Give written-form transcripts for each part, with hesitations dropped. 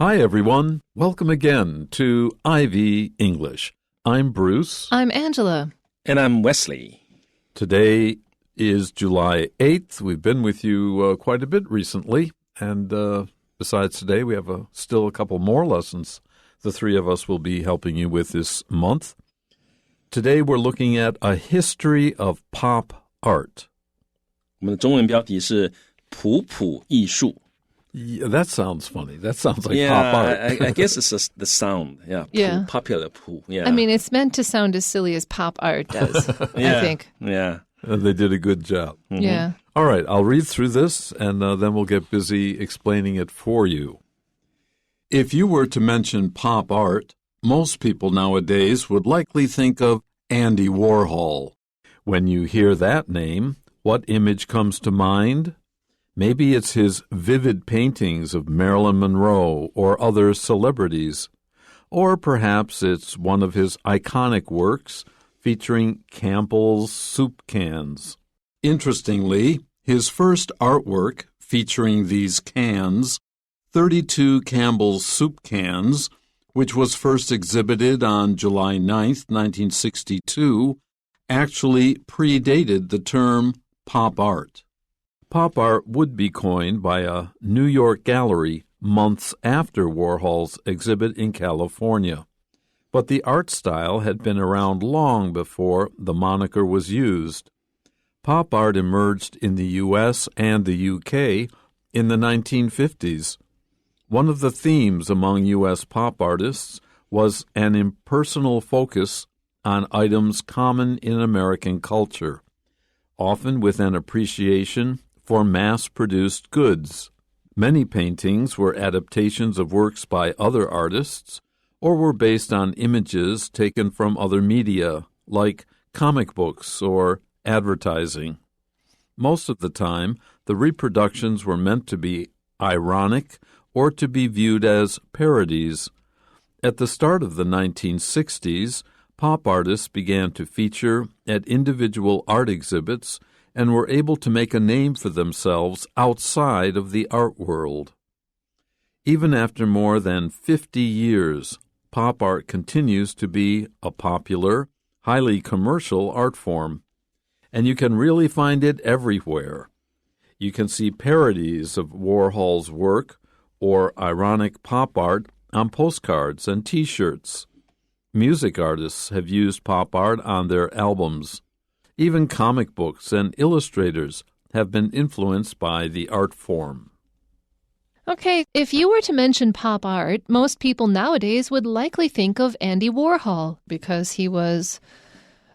Hi, everyone. Welcome again to Ivy English. I'm Bruce. I'm Angela. And I'm Wesley. Today is July 8th. We've been with you quite a bit recently. And besides today, we have still a couple more lessons the three of us will be helping you with this month. Today, we're looking at a history of pop art. 我们的中文标题是普普艺术。Yeah, that sounds funny. That sounds like yeah, pop art. I guess it's the sound. Yeah. Popular poo. Yeah. I mean, it's meant to sound as silly as pop art does, I think. Yeah. They did a good job. Mm-hmm. Yeah. All right, I'll read through this, and then we'll get busy explaining it for you. If you were to mention pop art, most people nowadays would likely think of Andy Warhol. When you hear that name, what image comes to mind? Maybe it's his vivid paintings of Marilyn Monroe or other celebrities. Or perhaps it's one of his iconic works featuring Campbell's soup cans. Interestingly, his first artwork featuring these cans, 32 Campbell's soup cans, which was first exhibited on July 9th, 1962, actually predated the term pop art. Pop art would be coined by a New York gallery months after Warhol's exhibit in California. But the art style had been around long before the moniker was used. Pop art emerged in the U.S. and the U.K. in the 1950s. One of the themes among U.S. pop artists was an impersonal focus on items common in American culture, often with an appreciation for mass-produced goods. Many paintings were adaptations of works by other artists or were based on images taken from other media, like comic books or advertising. Most of the time, the reproductions were meant to be ironic or to be viewed as parodies. At the start of the 1960s, pop artists began to feature at individual art exhibits and were able to make a name for themselves outside of the art world. Even after more than 50 years, pop art continues to be a popular, highly commercial art form, and you can really find it everywhere. You can see parodies of Warhol's work or ironic pop art on postcards and T-shirts. Music artists have used pop art on their albums. Even comic books and illustrators have been influenced by the art form. Okay, if you were to mention pop art, most people nowadays would likely think of Andy Warhol because he was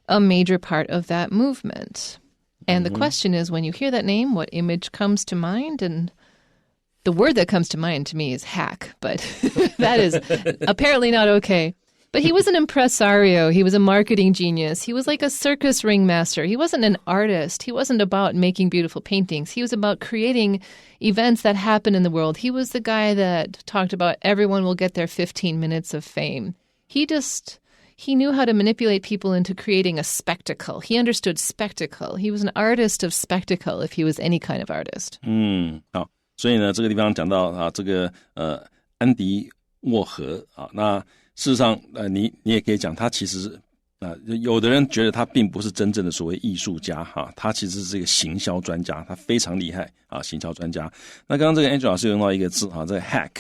a major part of that movement. And the question is, when you hear that name, what image comes to mind? And the word that comes to mind to me is hack, but that is apparently not okay. But he was an impresario. He was a marketing genius. He was like a circus ringmaster. He wasn't an artist. He wasn't about making beautiful paintings. He was about creating events that happen in the world. He was the guy that talked about everyone will get their 15 minutes of fame. He knew how to manipulate people into creating a spectacle. He understood spectacle. He was an artist of spectacle if he was any kind of artist. 好，所以呢，这个地方讲到这个安迪沃荷那事实上你也可以讲他其实有的人觉得他并不是真正的所谓艺术家他其实是一个行销专家，他非常厉害行销专家。那刚刚这个 Angela 老师用到一个字这个 hack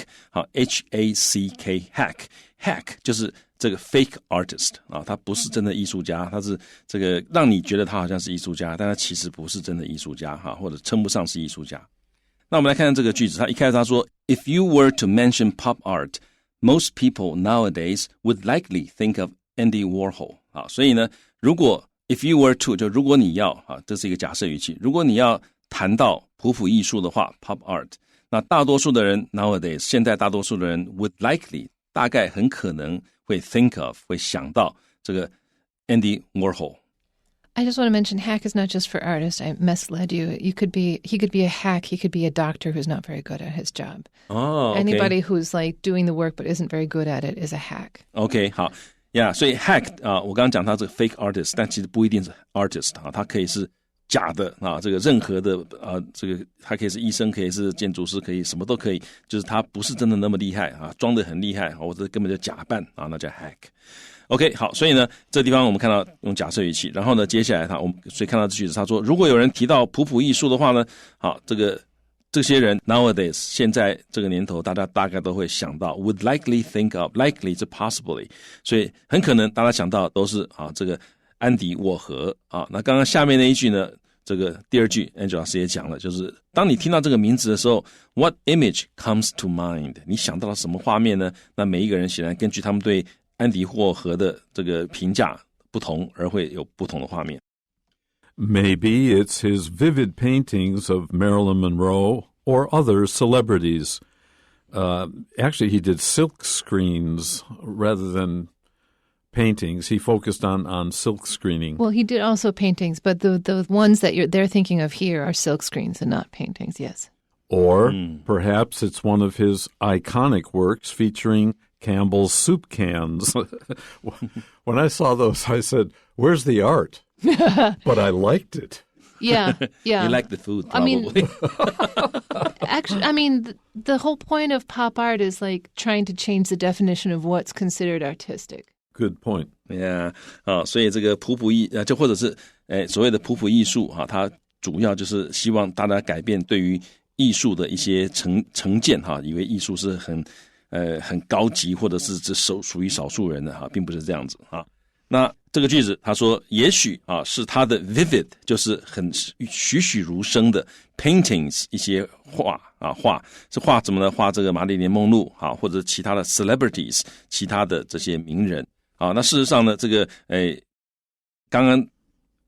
H-A-C-K hack 就是这个 fake artist 他不是真的艺术家，他是这个让你觉得他好像是艺术家，但他其实不是真的艺术家或者称不上是艺术家。那我们来看看这个句子，他一开始他说 If you were to mention pop art, most people nowadays would likely think of Andy Warhol 所以呢，如果 if you were to 就如果你要这是一个假设语气，如果你要谈到普普艺术的话 pop art， 那大多数的人 nowadays 现在大多数的人 would likely 大概很可能会 think of 会想到这个 Andy Warhol。I just want to mention hack is not just for artists. I misled you. He could be a hack. He could be a doctor who's not very good at his job. Oh, okay. Anybody who's like doing the work but isn't very good at it is a hack. OK, 好所以 hack 我刚刚讲他这个 fake artist， 但其实不一定是 artist 他可以是假的啊，这个任何的这个他可以是医生，可以是建筑师，可以什么都可以，就是他不是真的那么厉害啊，装得很厉害，或者根本就假扮啊，那叫 hack。OK， 好，所以呢，这地方我们看到用假设语气，然后呢，接下来我们所以看到这句子，他说，如果有人提到普普艺术的话呢，好，这些人 nowadays 现在这个年头，大家大概都会想到 would likely think of likely 是 possibly， 所以很可能大家想到都是这个安迪沃荷啊。那刚刚下面那一句呢，这个第二句 Angel 老师也讲了，就是当你听到这个名字的时候 what image comes to mind， 你想到了什么画面呢？那每一个人显然根据他们对安迪沃荷的这个评价不同而会有不同的画面。Maybe it's his vivid paintings of Marilyn Monroe or other celebrities. Actually, he did silk screens rather than paintings. He focused on silk screening. Well, he did also paintings, but the ones that they're thinking of here are silk screens and not paintings, yes. Or perhaps it's one of his iconic works featuring Campbell's soup cans. When I saw those, I said, where's the art? But I liked it. Yeah. You like the food, probably. Actually, the whole point of pop art is like trying to change the definition of what's considered artistic. Good point. Yeah. 所以这个普普艺就或者是所谓的普普艺术它主要就是希望大家改变对于艺术的一些成见以为艺术是很高级，或者是只属于少数人的并不是这样子那这个句子他说也许是他的 vivid 就是很栩栩如生的 paintings 一些画是画怎么呢？画这个玛丽莲梦露或者其他的 celebrities 其他的这些名人那事实上呢这个刚刚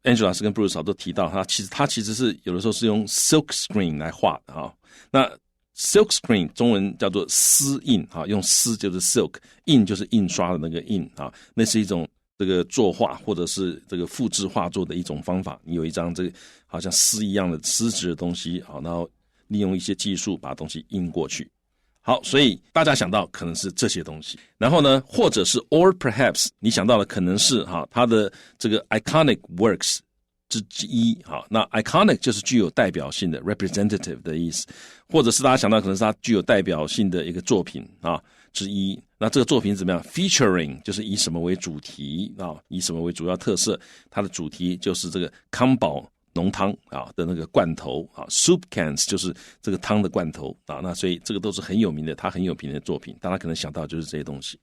Angel 老师跟 Bruce 都提到他其实是有的时候是用 silk screen 来画的那 silk screen 中文叫做丝印用丝就是 silk， 印就是印刷的那个印那是一种这个作画或者是这个复制画作的一种方法，你有一张这个好像丝一样的丝质的东西然后利用一些技术把东西印过去。好，所以大家想到可能是这些东西，然后呢或者是 or perhaps 你想到的可能是它的这个 iconic works 之一那 iconic 就是具有代表性的 representative 的意思，或者是大家想到可能是它具有代表性的一个作品之一。那这个作品怎么样 featuring 就是以什么为主题以什么为主要特色，它的主题就是这个康宝浓汤的那个罐头soup cans 就是这个汤的罐头那所以这个都是很有名的，它很有名的作品，大家可能想到就是这些东西。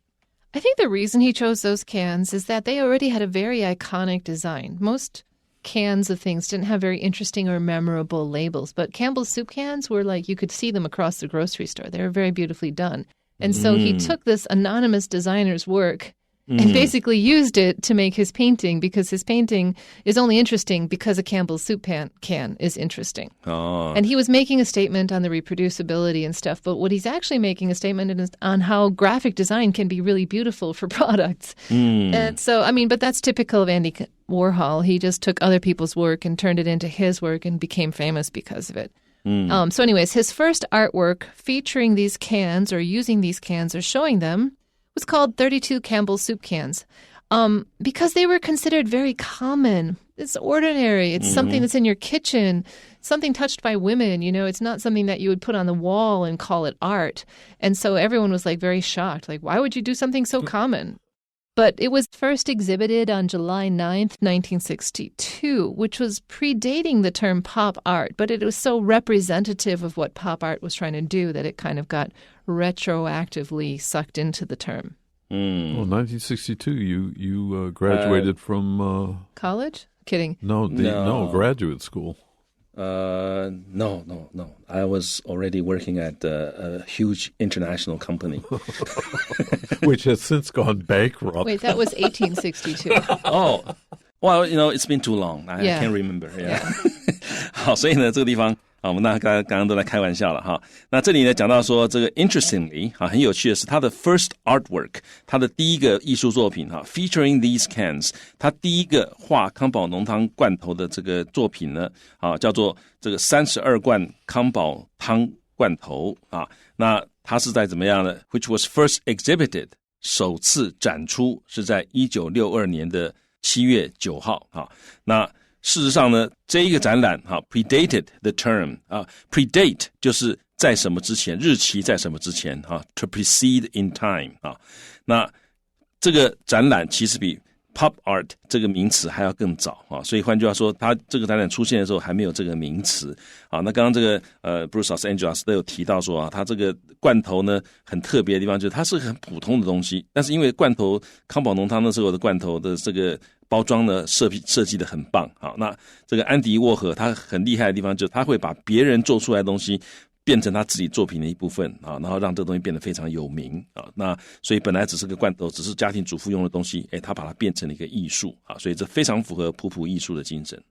I think the reason he chose those cans is that they already had a very iconic design. Most cans of things didn't have very interesting or memorable labels, but Campbell's soup cans were like you could see them across the grocery store. They were very beautifully done. And so he took this anonymous designer's work and basically used it to make his painting, because his painting is only interesting because a Campbell's soup can is interesting. And he was making a statement on the reproducibility and stuff, but what he's actually making a statement is on how graphic design can be really beautiful for products. And so, but that's typical of Andy Warhol. He just took other people's work and turned it into his work and became famous because of it. So anyways, his first artwork featuring these cans or using these cans or showing them was called 32 Campbell soup cans because they were considered very common. It's ordinary. It's something that's in your kitchen, something touched by women. It's not something that you would put on the wall and call it art. And so everyone was like very shocked. Like, why would you do something so common? But it was first exhibited on July 9th, 1962, which was predating the term pop art, but it was so representative of what pop art was trying to do that it kind of got retroactively sucked into the term. Well, 1962, you graduated from... college? Kidding. No, graduate school. No. I was already working at a huge international company. Which has since gone bankrupt. Wait, that was 1862. Oh, well, it's been too long. I can't remember. Yeah. 好，所以呢，这个地方我们刚刚都在开玩笑了那这里呢讲到说这个 interestingly 很有趣的是他的 first artwork， 他的第一个艺术作品featuring these cans， 他第一个画康宝浓汤罐头的这个作品呢叫做这个32罐康宝汤罐头那他是在怎么样呢 which was first exhibited 首次展出是在1962年的7月9号那事实上呢，这一个展览predated the term predate 就是在什么之前，日期在什么之前to precede in time 那这个展览其实比 pop art 这个名词还要更早所以换句话说，它这个展览出现的时候还没有这个名词那刚刚这个Bruce 老师 Angela 老师都有提到说它这个罐头呢很特别的地方就是它是很普通的东西，但是因为罐头康宝浓汤那时候的罐头的这个包装呢设计的很棒那这个安迪沃荷他很厉害的地方就是他会把别人做出来的东西变成他自己作品的一部分然后让这个东西变得非常有名那所以本来只是个罐头，只是家庭主妇用的东西他把它变成了一个艺术所以这非常符合普普艺术的精神。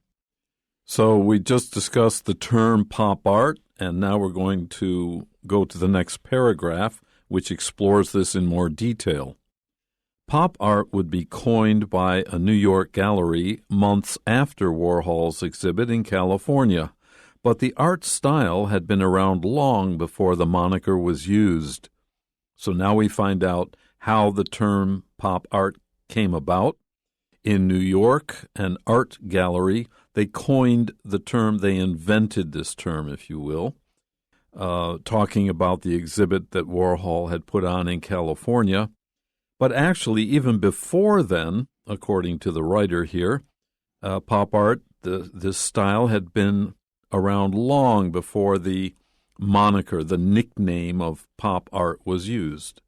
So we just discussed the term pop art, and now we're going to go to the next paragraph, which explores this in more detail. Pop art would be coined by a New York gallery months after Warhol's exhibit in California.But the art style had been around long before the moniker was used. So now we find out how the term pop art came about. In New York, an art gallery, they coined the term, they invented this term, if you will, talking about the exhibit that Warhol had put on in California. But actually, even before then, according to the writer here, pop art, this style had been around long before the moniker, the nickname of pop art was used.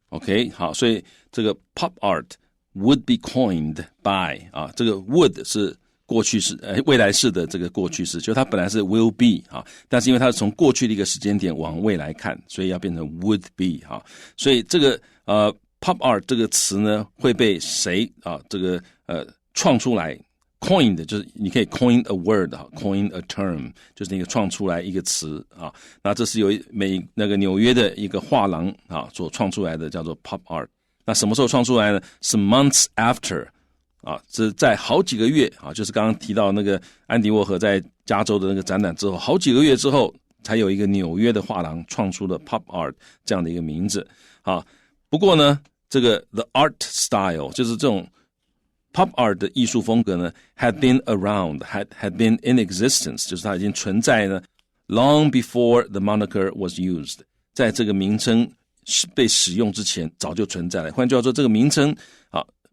OK, 好，所以这个 pop art would be coined by 这个 would 是过去式未来式的这个过去式，就它本来是 will be 但是因为它是从过去的一个时间点往未来看，所以要变成 would be 所以这个pop art 这个词呢会被谁这个创出来？coined 就是你可以 coin a word coin a term 就是那个创出来一个词那这是由那个纽约的一个画廊所创出来的，叫做 pop art。那什么时候创出来呢？是 months after 这在好几个月就是刚刚提到那个安迪沃荷在加州的那个展览之后，好几个月之后才有一个纽约的画廊创出了 pop art 这样的一个名字不过呢这个 the art style 就是这种pop art 的艺术风格呢 had been around, had been in existence 就是它已经存在呢 long before the moniker was used 在这个名称被使用之前早就存在了。换句话说，这个名称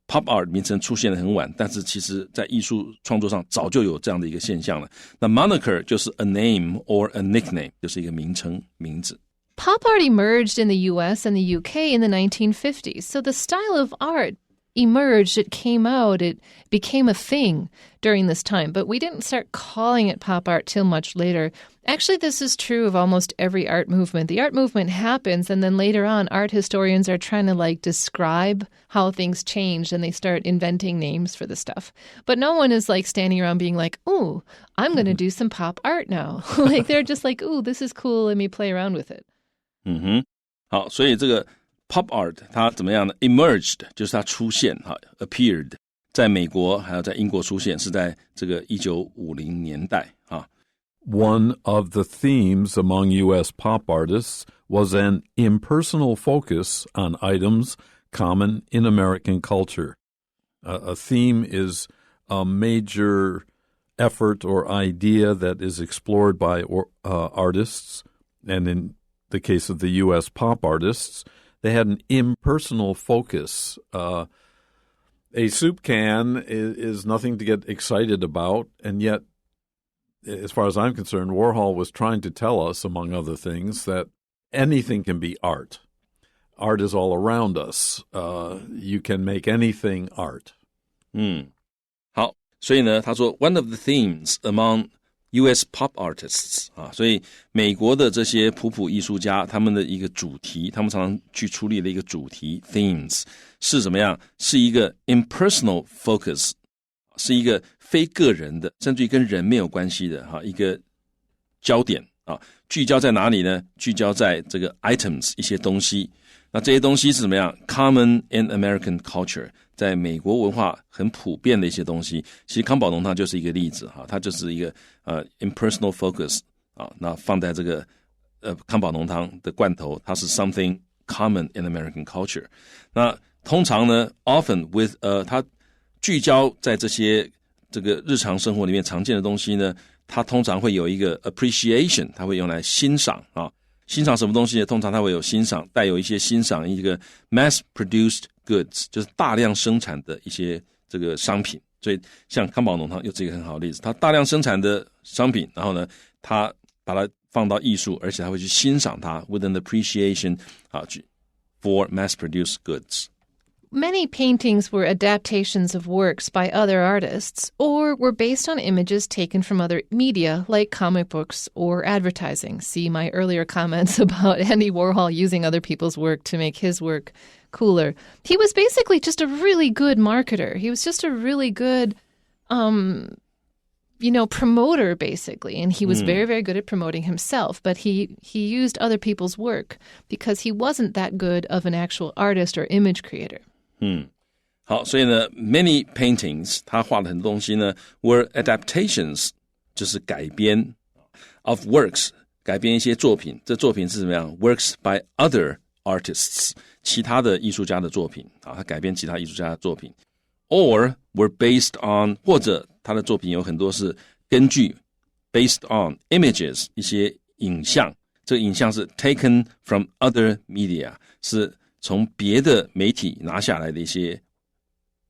pop art 名称出现得很晚，但是其实在艺术创作上早就有这样的一个现象了。那 moniker 就是 a name or a nickname 就是一个名称名字。Pop art emerged in the US and the UK in the 1950s, so the style of art emerged, it came out, it became a thing during this time, but we didn't start calling it pop art till much later. Actually, this is true of almost every art movement. The art movement happens, and then later on, art historians are trying to describe how things changed, and they start inventing names for the stuff. But no one is standing around being like, ooh, I'm going to do some pop art now. They're just like, ooh, this is cool, let me play around with it. 好，所以这个pop art 它怎么样呢？ Emerged 就是它出现appeared 在美国还有在英国出现，是在这个1950年代One of the themes among U.S. pop artists was an impersonal focus on items common in American culture. A theme is a major effort or idea that is explored by artists, and in the case of the U.S. pop artists, they had an impersonal focus. A soup can is nothing to get excited about, and yet, as far as I'm concerned, Warhol was trying to tell us, among other things, that anything can be art. Art is all around us. You can make anything art. 好，所以呢，他说 one of the themes among U.S. pop artists 所以美国的这些普艺术家他们的一个主题，他们常常去处理的一个主题 themes 是怎么样？是一个 impersonal focus， 是一个非个人的，甚至于跟人没有关系的一个焦点聚焦在哪里呢？聚焦在这个 items 一些东西。那这些东西是怎么样 ？Common in American culture， 在美国文化很普遍的一些东西。其实康宝浓汤就是一个例子它就是一个impersonal focus那放在这个康宝浓汤的罐头，它是 something common in American culture。那通常呢 ，often with 它聚焦在这些这个日常生活里面常见的东西呢，它通常会有一个 appreciation， 它会用来欣赏啊。欣赏什么东西呢？通常它会有欣赏，带有一些欣赏一个 mass-produced goods， 就是大量生产的一些这个商品。所以像康宝浓汤又是一个很好的例子，它大量生产的商品，然后呢，它把它放到艺术，而且它会去欣赏它 with an appreciation for mass-produced goods。Many paintings were adaptations of works by other artists or were based on images taken from other media like comic books or advertising. See my earlier comments about Andy Warhol using other people's work to make his work cooler. He was basically just a really good marketer. He was just a really good, promoter, basically. And he was very, very good at promoting himself. But he used other people's work because he wasn't that good of an actual artist or image creator. 好，所以呢 many paintings 他画的很多东西呢 were adaptations， 就是改编 of works， 改编一些作品，这作品是怎么样 works by other artists， 其他的艺术家的作品啊，他改编其他艺术家的作品 or were based on， 或者他的作品有很多是根据 based on images， 一些影像，这个影像是 taken from other media， 是从别的媒体拿下来的一些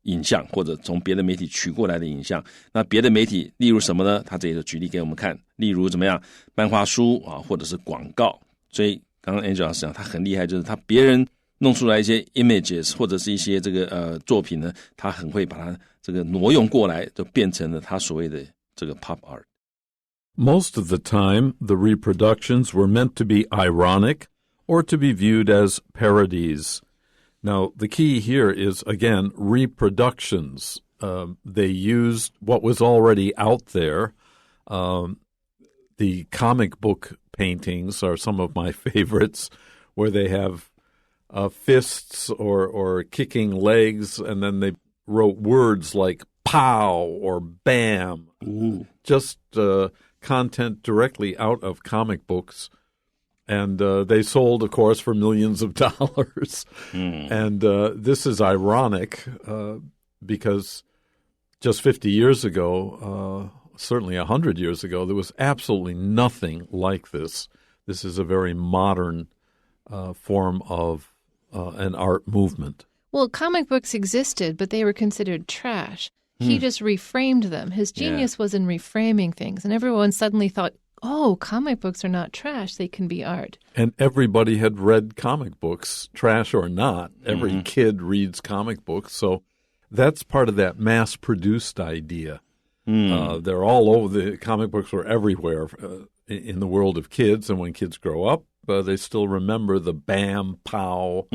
影像，或者从别的媒体取过来的影像。那别的媒体例如什么呢？他这里就举例给我们看，例如怎么样漫画书啊，或者是广告。所以刚刚 Angel 老师讲他很厉害，就是他别人弄出来一些 images 或者是一些这个作品呢，他很会把它这个挪用过来，就变成了他所谓的这个 pop art。Most of the time, the reproductions were meant to be ironic or to be viewed as parodies. Now, the key here is, again, reproductions. They used what was already out there. The comic book paintings are some of my favorites, where they have fists or kicking legs, and then they wrote words like pow or bam. Ooh. Just content directly out of comic books.And they sold, of course, for millions of dollars. And this is ironic because just 50 years ago, certainly 100 years ago, there was absolutely nothing like this. This is a very modern form of an art movement. Well, comic books existed, but they were considered trash. He just reframed them. His genius was in reframing things. And everyone suddenly thought,Oh, comic books are not trash. They can be art. And everybody had read comic books, trash or not. Every kid reads comic books. So that's part of that mass-produced idea. They're all over. The comic books were everywhere in the world of kids. And when kids grow up, they still remember the bam, pow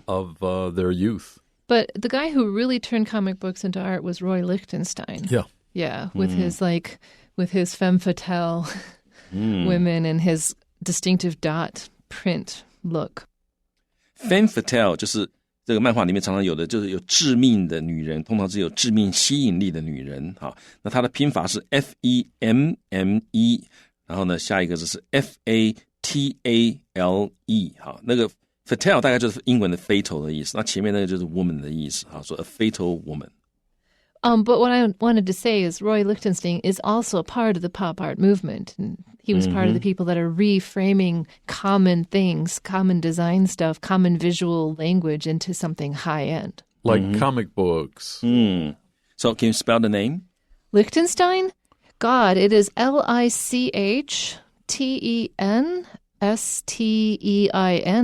of their youth. But the guy who really turned comic books into art was Roy Lichtenstein. Yeah, with his femme fatale...women and his distinctive dot print look. Femme fatale 就是这个漫画里面常常有的，就是有致命的女人，通常是有致命吸引力的女人。好，那它的拼法是 F-E-M-M-E， 然后呢，下一个就是 F-A-T-A-L-E。好，那个 fatale 大概就是英文的 fatal 的意思，那前面那个就是 woman 的意思。好，说 a fatal woman。But what I wanted to say is Roy Lichtenstein is also part of the pop art movement. And he was part of the people that are reframing common things, common design stuff, common visual language into something high-end. Like comic books. So can you spell the name? Lichtenstein? God, it is Lichtenstein.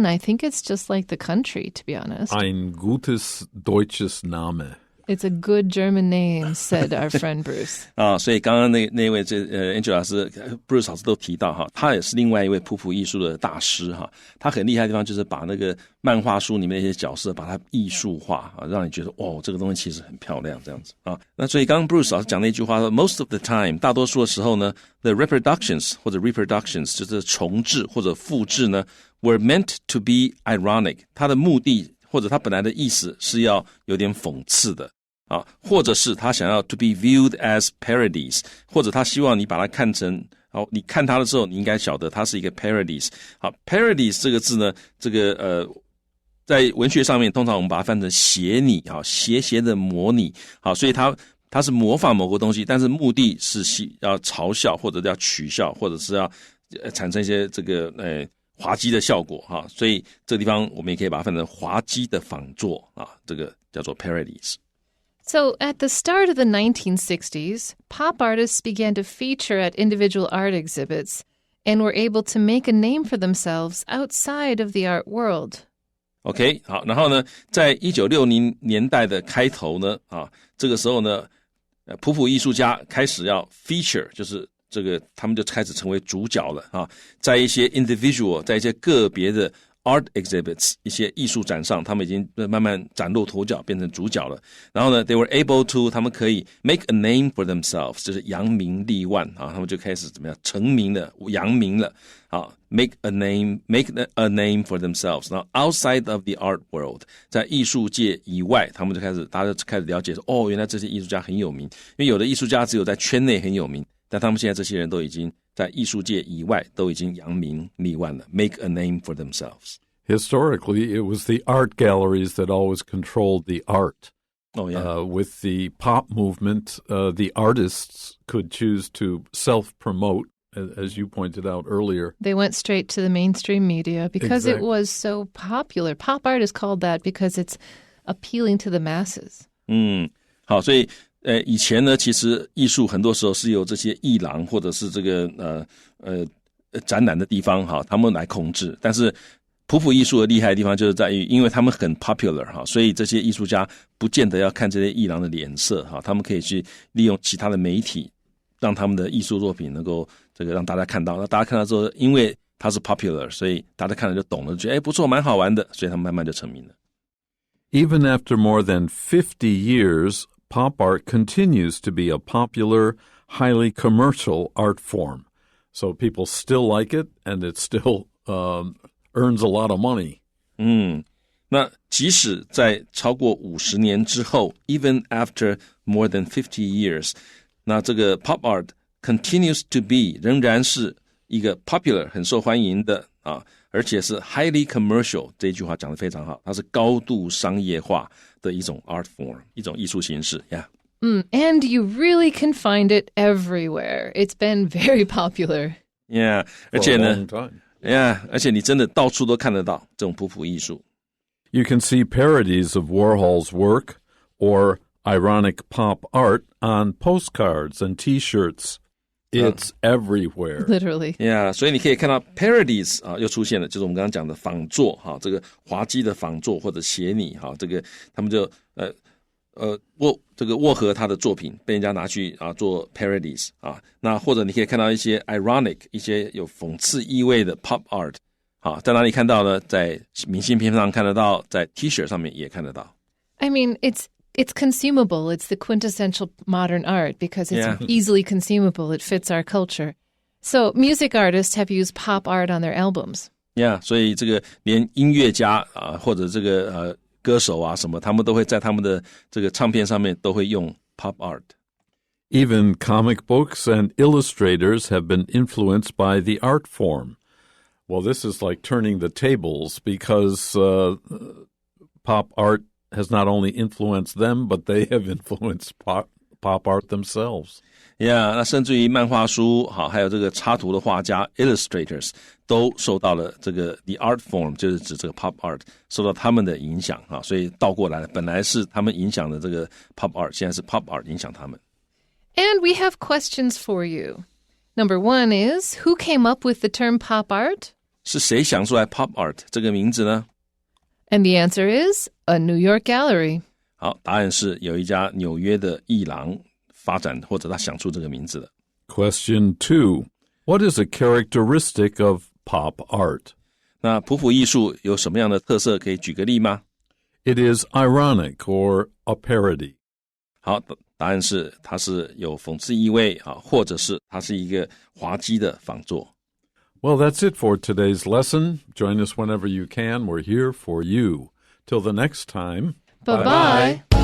I think it's just like the country, to be honest. Ein gutes deutsches Name. It's a good German name, said our friend Bruce. 所以刚刚那位Angel 老师 Bruce 老师都提到哈，他也是另外一位普普艺术的大师哈。他很厉害的地方就是把那个漫画书里面的一些角色把它艺术化啊，让你觉得这个东西其实很漂亮这样子啊。那所以刚刚 Bruce 老师讲那句话说 ，most of the time 大多数的时候呢 ，the reproductions 或者 reproductions 就是重制或者复制呢 ，were meant to be ironic。它的目的或者它本来的意思是要有点讽刺的。或者是他想要 to be viewed as parodies， 或者他希望你把它看成，你看它的时候，你应该晓得它是一个 parodies。好 ，parodies 这个字呢，这个在文学上面，通常我们把它翻成写拟，斜斜的模拟。好，所以它它是模仿某个东西，但是目的是要嘲笑或者要取笑，或者是要产生一些这个滑稽的效果哈，所以这个地方我们也可以把它分成滑稽的仿作啊，这个叫做 parodies。So, at the start of the 1960s, pop artists began to feature at individual art exhibits and were able to make a name for themselves outside of the art world. OK， 好，然后呢，在1960年代的开头呢，这个时候呢，普普艺术家开始要 feature， 就是这个他们就开始成为主角了啊，在一些 individual， 在一些个别的art exhibits 一些艺术展上，他们已经慢慢崭露头角，变成主角了。然后呢 ，they were able to 他们可以 make a name for themselves， 就是扬名立万啊，他们就开始怎么样成名了，扬名了啊 ，make a name for themselves。然后 outside of the art world， 在艺术界以外，他们就开始大家就开始了解说，哦，原来这些艺术家很有名，因为有的艺术家只有在圈内很有名，但他们现在这些人都已经在艺术界以外都已经扬名立万了 ，make a name for themselves. Historically, it was the art galleries that always controlled the art. Oh, yeah. With the pop movement, the artists could choose to self-promote, as you pointed out earlier. They went straight to the mainstream media because Exactly. it was so popular. Pop art is called that because it's appealing to the masses. 好，所以以前呢，其实艺术很多时候是由这些艺廊或者是这个展览的地方哈，他们来控制。但是普普艺术的厉害的地方就是在于，因为他们很 popular 哈，所以这些艺术家不见得要看这些艺廊的脸色哈，他们可以去利用其他的媒体，让他们的艺术作品能够这个让大家看到。那大家看到之后，因为它是 popular， 所以大家看了就懂了，觉得不错，蛮好玩的，所以他们慢慢就成名了。Even after more than 50 years, pop art continues to be a popular, highly commercial art form. So people still like it, and it still earns a lot of money. 那即使在超过50年之后 even after more than 50 years, 那这个 pop art continues to be 仍然是一个 popular 很受欢迎的而且是 highly commercial 这一句话讲得非常好，它是高度商业化的一种 art form 一种艺术形式 yeah. And you really can find it everywhere. It's been very popular. Yeah, 而 For 且 a 呢 long time. Yeah, 而且你真的到处都看得到这种普普艺术。You can see parodies of Warhol's work or ironic pop art on postcards and T-shirts. It's everywhere. Literally. Yeah, 所以你可以看到 parodies 又出现了，就是我们刚刚讲的仿作这个滑稽的仿作或者写拟这个他们就这个沃荷他的作品被人家拿去做 parodies 那或者你可以看到一些 ironic 一些有讽刺意味的 pop art 在哪里看到呢？在明信片上看得到，在 T-shirt 上面也看得到。I mean, it's consumable. It's the quintessential modern art because it's easily consumable. It fits our culture. So music artists have used pop art on their albums. Yeah, 所以这个连音乐家或者这个歌手什么，他们都会在他们的这个唱片上面都会用 pop art. Even comic books and illustrators have been influenced by the art form. Well, this is like turning the tables because pop art has not only influenced them, but they have influenced pop art themselves. Yeah, 那甚至于漫画书还有这个插图的画家 illustrators 都受到了这个 the art form 就是指这个 pop art 受到他们的影响所以倒过来了，本来是他们影响的这个 pop art， 现在是 pop art 影响他们。And we have questions for you. Number 1 is, who came up with the term pop art? 是谁想出来 pop art 这个名字呢？ And the answer is a New York gallery. 好，答案是有一家纽约的艺廊发展或者他想出这个名字的。 Question 2. What is a characteristic of pop art? 那普普艺术有什么样的特色？可以举个例吗？ It is ironic or a parody. 好，答案是它是有讽刺意味或者是它是一个滑稽的仿作。Well, that's it for today's lesson. Join us whenever you can. We're here for you. Till the next time. Bye-bye.